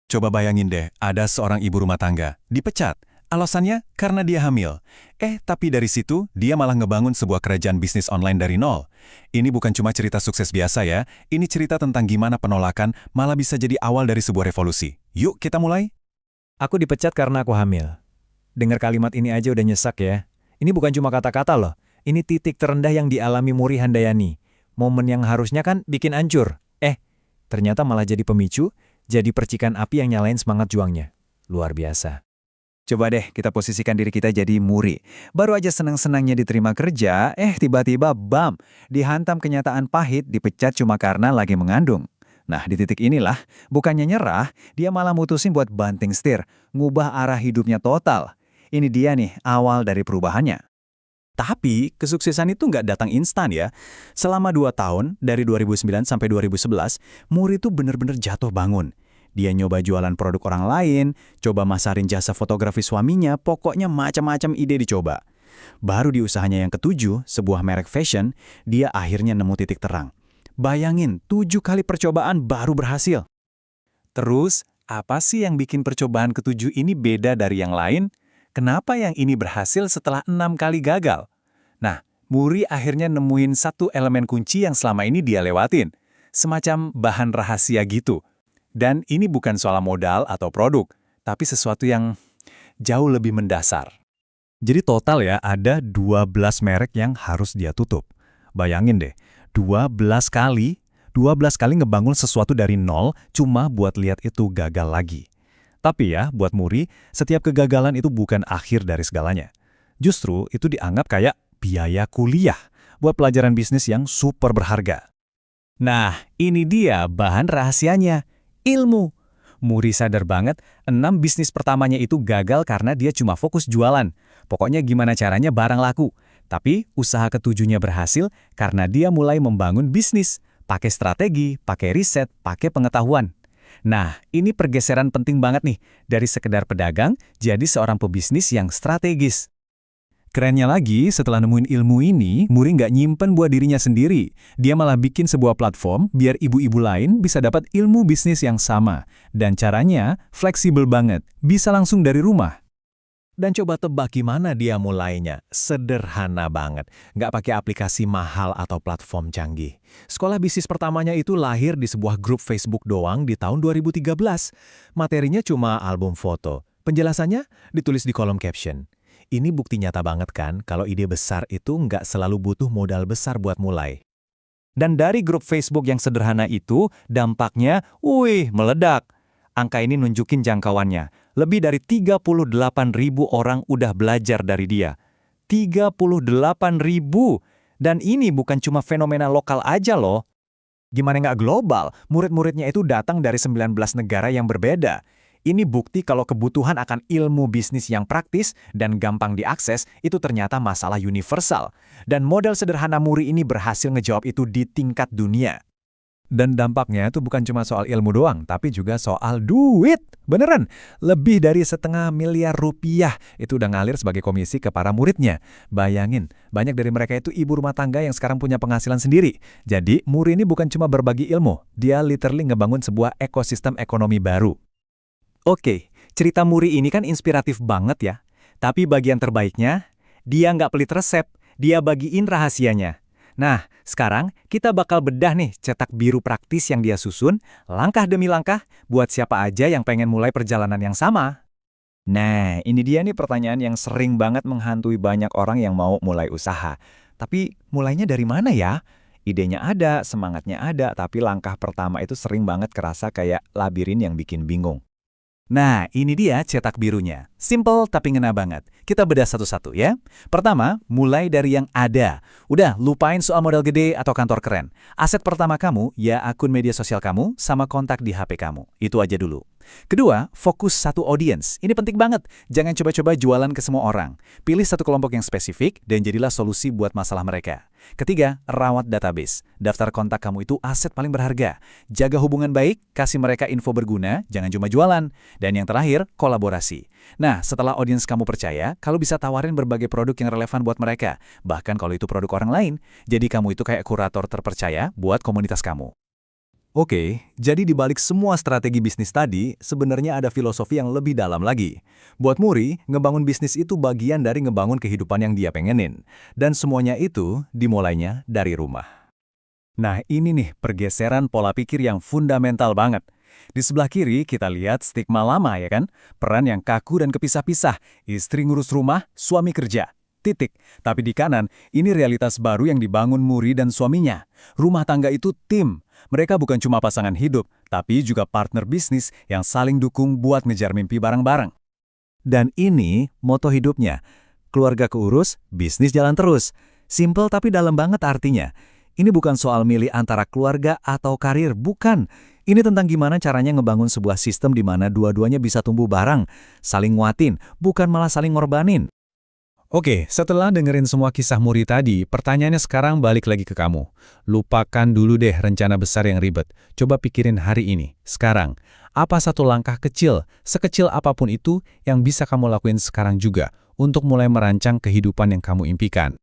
Coba bayangin deh, ada seorang ibu rumah tangga, dipecat. Alasannya karena dia hamil. Tapi dari situ, dia malah ngebangun sebuah kerajaan bisnis online dari nol. Ini bukan cuma cerita sukses biasa ya, ini cerita tentang gimana penolakan malah bisa jadi awal dari sebuah revolusi. Yuk kita mulai. Aku dipecat karena aku hamil. Dengar kalimat ini aja udah nyesak ya. Ini bukan cuma kata-kata loh. Ini titik terendah yang dialami Muri Handayani. Momen yang harusnya kan bikin hancur. Ternyata malah jadi pemicu, jadi percikan api yang nyalain semangat juangnya. Luar biasa. Coba deh kita posisikan diri kita jadi Muri. Baru aja senang-senangnya diterima kerja, tiba-tiba bam, dihantam kenyataan pahit, dipecat cuma karena lagi mengandung. Nah, di titik inilah, bukannya nyerah, dia malah mutusin buat banting setir, ngubah arah hidupnya total. Ini dia nih, awal dari perubahannya. Tapi, kesuksesan itu nggak datang instan ya. Selama 2 tahun, dari 2009 sampai 2011, Muri itu bener-bener jatuh bangun. Dia nyoba jualan produk orang lain, coba masarin jasa fotografi suaminya, pokoknya macam-macam ide dicoba. Baru di usahanya yang ketujuh, sebuah merek fashion, dia akhirnya nemu titik terang. Bayangin, 7 kali percobaan baru berhasil. Terus, apa sih yang bikin percobaan ketujuh ini beda dari yang lain? Kenapa yang ini berhasil setelah 6 kali gagal? Nah, Muri akhirnya nemuin satu elemen kunci yang selama ini dia lewatin. Semacam bahan rahasia gitu. Dan ini bukan soal modal atau produk, tapi sesuatu yang jauh lebih mendasar. Jadi total ya, ada 12 merek yang harus dia tutup. Bayangin deh, 12 kali ngebangun sesuatu dari nol cuma buat lihat itu gagal lagi. Tapi ya, buat Muri, setiap kegagalan itu bukan akhir dari segalanya. Justru itu dianggap kayak biaya kuliah buat pelajaran bisnis yang super berharga. Nah, ini dia bahan rahasianya, ilmu. Muri sadar banget, 6 bisnis pertamanya itu gagal karena dia cuma fokus jualan. Pokoknya gimana caranya barang laku. Tapi usaha ketujuhnya berhasil karena dia mulai membangun bisnis. Pakai strategi, pakai riset, pakai pengetahuan. Nah, ini pergeseran penting banget nih, dari sekedar pedagang jadi seorang pebisnis yang strategis. Kerennya lagi, setelah nemuin ilmu ini, Muri nggak nyimpen buat dirinya sendiri. Dia malah bikin sebuah platform biar ibu-ibu lain bisa dapat ilmu bisnis yang sama. Dan caranya fleksibel banget, bisa langsung dari rumah. Dan coba tebak gimana dia mulainya? Sederhana banget. Nggak pakai aplikasi mahal atau platform canggih. Sekolah bisnis pertamanya itu lahir di sebuah grup Facebook doang di tahun 2013. Materinya cuma album foto. Penjelasannya ditulis di kolom caption. Ini bukti nyata banget kan kalau ide besar itu nggak selalu butuh modal besar buat mulai. Dan dari grup Facebook yang sederhana itu, dampaknya, meledak. Angka ini nunjukin jangkauannya. Lebih dari 38.000 orang udah belajar dari dia. 38.000! Dan ini bukan cuma fenomena lokal aja loh. Gimana nggak global? Murid-muridnya itu datang dari 19 negara yang berbeda. Ini bukti kalau kebutuhan akan ilmu bisnis yang praktis dan gampang diakses itu ternyata masalah universal. Dan model sederhana Muri ini berhasil ngejawab itu di tingkat dunia. Dan dampaknya itu bukan cuma soal ilmu doang, tapi juga soal duit. Beneran, lebih dari 500 miliar rupiah itu udah ngalir sebagai komisi ke para muridnya. Bayangin, banyak dari mereka itu ibu rumah tangga yang sekarang punya penghasilan sendiri. Jadi, Muri ini bukan cuma berbagi ilmu, dia literally ngebangun sebuah ekosistem ekonomi baru. Oke, cerita Muri ini kan inspiratif banget ya. Tapi bagian terbaiknya, dia nggak pelit resep, dia bagiin rahasianya. Nah, sekarang kita bakal bedah nih cetak biru praktis yang dia susun, langkah demi langkah, buat siapa aja yang pengen mulai perjalanan yang sama. Nah, ini dia nih pertanyaan yang sering banget menghantui banyak orang yang mau mulai usaha. Tapi mulainya dari mana ya? Idenya ada, semangatnya ada, tapi langkah pertama itu sering banget kerasa kayak labirin yang bikin bingung. Nah, ini dia cetak birunya. Simple tapi ngena banget. Kita bedah satu-satu ya. Pertama, mulai dari yang ada. Udah, lupain soal modal gede atau kantor keren. Aset pertama kamu, ya akun media sosial kamu, sama kontak di HP kamu. Itu aja dulu. Kedua, fokus satu audiens. Ini penting banget. Jangan coba-coba jualan ke semua orang. Pilih satu kelompok yang spesifik dan jadilah solusi buat masalah mereka. Ketiga, rawat database. Daftar kontak kamu itu aset paling berharga. Jaga hubungan baik, kasih mereka info berguna, jangan cuma jualan. Dan yang terakhir, kolaborasi. Nah, setelah audiens kamu percaya, kalau bisa tawarin berbagai produk yang relevan buat mereka. Bahkan kalau itu produk orang lain. Jadi kamu itu kayak kurator terpercaya buat komunitas kamu. Oke, jadi di balik semua strategi bisnis tadi, sebenarnya ada filosofi yang lebih dalam lagi. Buat Muri, ngebangun bisnis itu bagian dari ngebangun kehidupan yang dia pengenin. Dan semuanya itu dimulainya dari rumah. Nah, ini nih pergeseran pola pikir yang fundamental banget. Di sebelah kiri kita lihat stigma lama ya kan? Peran yang kaku dan kepisah-pisah. Istri ngurus rumah, suami kerja. Titik. Tapi di kanan, ini realitas baru yang dibangun Muri dan suaminya. Rumah tangga itu tim. Mereka bukan cuma pasangan hidup, tapi juga partner bisnis yang saling dukung buat ngejar mimpi bareng-bareng. Dan ini moto hidupnya. Keluarga keurus, bisnis jalan terus. Simple tapi dalam banget artinya. Ini bukan soal milih antara keluarga atau karir, bukan. Ini tentang gimana caranya ngebangun sebuah sistem di mana dua-duanya bisa tumbuh bareng, saling nguatin, bukan malah saling ngorbanin. Oke, setelah dengerin semua kisah Muri tadi, pertanyaannya sekarang balik lagi ke kamu. Lupakan dulu deh rencana besar yang ribet. Coba pikirin hari ini, sekarang. Apa satu langkah kecil, sekecil apapun itu, yang bisa kamu lakuin sekarang juga untuk mulai merancang kehidupan yang kamu impikan?